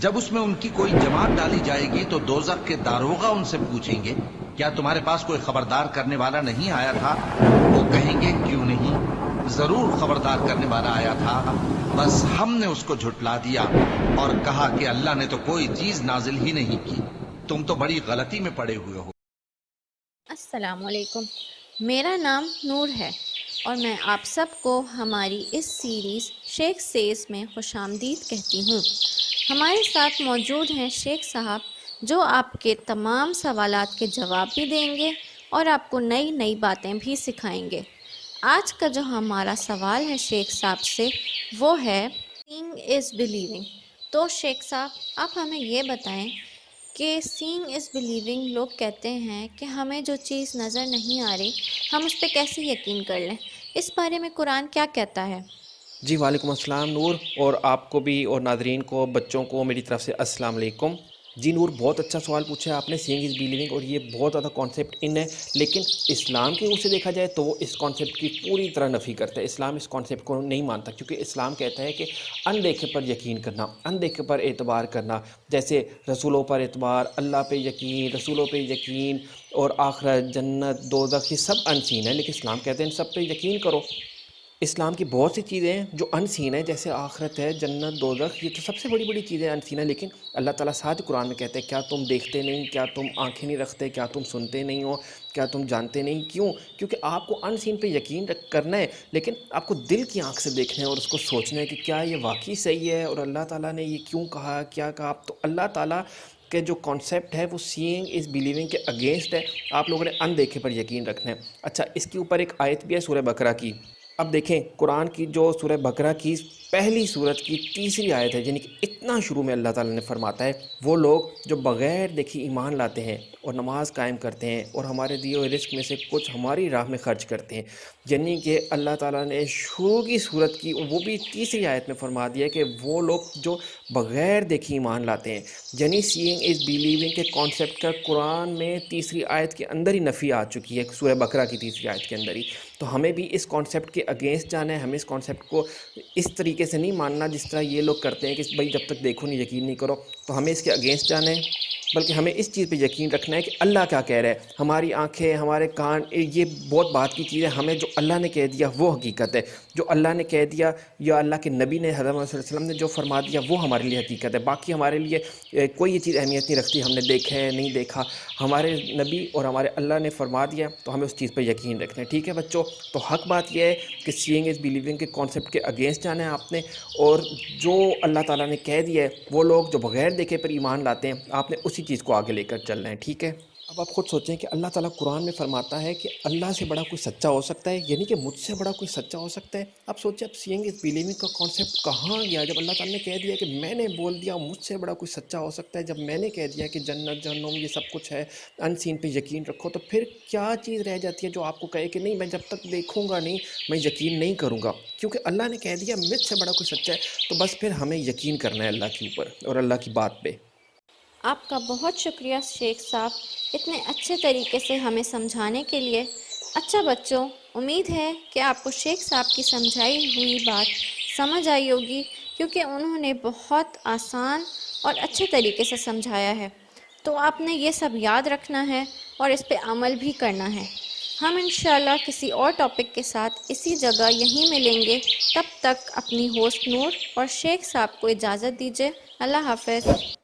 जब उसमें उनकी कोई जमात डाली जाएगी तो दोजख के दारोगा उनसे पूछेंगे, क्या तुम्हारे पास कोई खबरदार करने वाला नहीं आया था? वो कहेंगे, क्यों नहीं, जरूर खबरदार करने वाला आया था, बस हमने उसको झुटला दिया और कहा कि अल्लाह ने तो कोई चीज नाजिल ही नहीं की, तुम तो बड़ी गलती में पड़े हुए हो। अस्सलामुअलैकुम। मेरा नाम नूर है और मैं आप सबको हमारी इस सीरीज़ शेख सेज में खुशामदीद कहती हूँ। हमारे साथ मौजूद हैं शेख साहब, जो आपके तमाम सवालात के जवाब भी देंगे और आपको नई नई बातें भी सिखाएंगे। आज का जो हमारा सवाल है शेख साहब से, वो है सीइंग इज़ बिलीविंग। तो शेख साहब, आप हमें ये बताएं कि सीइंग इज़ बिलीविंग, लोग कहते हैं कि हमें जो चीज़ नज़र नहीं आ रही हम उस पर कैसे यकीन कर लें। इस बारे में कुरान क्या कहता है? जी वालेकुम अस्सलाम नूर, और आपको भी और नादरीन को, बच्चों को मेरी तरफ से अस्सलाम वालेकुम। जी नूर, बहुत अच्छा सवाल पूछा है आपने, सीइंग इज़ बिलीविंग, और ये बहुत ज़्यादा कॉन्सेप्ट इन है, लेकिन इस्लाम की ओर से देखा जाए तो वो इस कॉन्सेप्ट की पूरी तरह नफ़ी करता है। इस्लाम इस कॉन्सेप्ट को नहीं मानता, क्योंकि इस्लाम कहता है कि अनदेखे पर यकीन करना, अनदेखे पर एतबार करना, जैसे रसूलों पर एतबार, अल्लाह पे यकीन, रसूलों पे यकीन, और आखिरत, जन्नत, दोज़ख, ये सब अनसीन है, लेकिन इस्लाम कहते हैं इन सब पे यकीन करो। इस्लाम की बहुत सी चीज़ें हैं जो अनसीन है, जैसे आखिरत है, जन्नत, दोज़ख, ये तो सबसे बड़ी बड़ी चीज़ें अनसीन है, लेकिन अल्लाह ताला साथ ही कुरान में कहते हैं, क्या तुम देखते नहीं, क्या तुम आंखें नहीं रखते, क्या तुम सुनते नहीं हो, क्या तुम जानते नहीं? क्यों? क्योंकि आपको अनसीन पे यकीन करना है, लेकिन आपको दिल की आंख से देखना है और उसको सोचना है कि क्या ये वाकई सही है, और अल्लाह ताला ने ये क्यों कहा, क्या कहा। तो अल्लाह ताला के जो कॉन्सेप्ट है वो सीइंग इज़ बिलीविंग के अगेंस्ट है। आप लोगों ने अनदेखे पर यकीन रखना है। अच्छा, इसके ऊपर एक आयत भी है सूरह बकरा की। अब देखें, कुरान की जो सूरह बकरा की पहली सूरत की तीसरी आयत है, यानी कि इतना शुरू में अल्लाह ताला ने फरमाता है, वो लोग जो बग़ैर देखे ईमान लाते हैं और नमाज कायम करते हैं और हमारे दिए हुए रिस्क में से कुछ हमारी राह में खर्च करते हैं। यानी कि अल्लाह ताला ने शुरू की सूरत की वो भी तीसरी आयत में फरमा दिया कि वो लोग जो बग़ैर देखे ईमान लाते हैं, यानी सीइंग इज़ बिलीविंग के कॉन्सेप्ट का कुरान में तीसरी आयत के अंदर ही नफ़ी आ चुकी है, सूरह बकरा की तीसरी आयत के अंदर ही। तो हमें भी इस कॉन्सेप्ट के अगेंस्ट जाना है, हमें इस कॉन्सेप्ट को इस तरीके से नहीं मानना जिस तरह ये लोग करते हैं कि भाई जब तक देखो नहीं यकीन नहीं करो। तो हमें इसके अगेंस्ट जाना है, बल्कि हमें इस चीज़ पे यकीन रखना है कि अल्लाह क्या कह रहा है। हमारी आंखें, हमारे कान, ये बहुत बात की चीज़ है। हमें जो अल्लाह ने कह दिया वो हकीकत है, जो अल्लाह ने कह दिया या अल्लाह के नबी ने, हज़रत मोहम्मद सल्लल्लाहु अलैहि वसल्लम ने जो फरमा दिया वो हमारे लिए हकीकत है। बाकी हमारे लिए कोई ये चीज़ अहमियत नहीं रखती, हमने देखा है नहीं देखा। हमारे नबी और हमारे अल्लाह ने फरमा दिया तो हमें उस चीज़ पर यकीन रखना है। ठीक है बच्चों, तो हक़ बात यह है कि सीइंग इज़ बिलीविंग के कॉन्सेप्ट के अगेंस्ट जाना है आपने, और जो अल्लाह ताला ने कह दिया है, वो लोग जो बग़ैर देखे पर ईमान लाते हैं, आपने उसी चीज़ को आगे लेकर चलना है। ठीक है। अब आप खुद सोचें कि अल्लाह ताला कुरान में फरमाता है कि अल्लाह से बड़ा कोई सच्चा हो सकता है, यानी कि मुझसे बड़ा कोई सच्चा हो सकता है। अब सोचिए, अब सीइंग इज़ बिलीविंग का कॉन्सेप्ट कहाँ गया जब अल्लाह ताला ने कह दिया कि मैंने बोल दिया मुझसे बड़ा कोई सच्चा हो सकता है। जब मैंने कह दिया कि जन्नत, जहन्नुम, ये सब कुछ है, अनसीन पे यकीन रखो, तो फिर क्या चीज़ रह जाती है जो आपको कहे कि नहीं, मैं जब तक देखूंगा नहीं मैं यकीन नहीं करूंगा, क्योंकि अल्लाह ने कह दिया मुझसे बड़ा कोई सच्चा है। तो बस फिर हमें यकीन करना है अल्लाह के ऊपर और अल्लाह की बात पे। आपका बहुत शुक्रिया शेख साहब, इतने अच्छे तरीके से हमें समझाने के लिए। अच्छा बच्चों, उम्मीद है कि आपको शेख साहब की समझाई हुई बात समझ आई होगी, क्योंकि उन्होंने बहुत आसान और अच्छे तरीके से समझाया है। तो आपने ये सब याद रखना है और इस पे अमल भी करना है। हम इंशाल्लाह किसी और टॉपिक के साथ इसी जगह यहीं मिलेंगे। तब तक अपनी होस्ट नूर और शेख साहब को इजाज़त दीजिए। अल्लाह हाफ़िज़।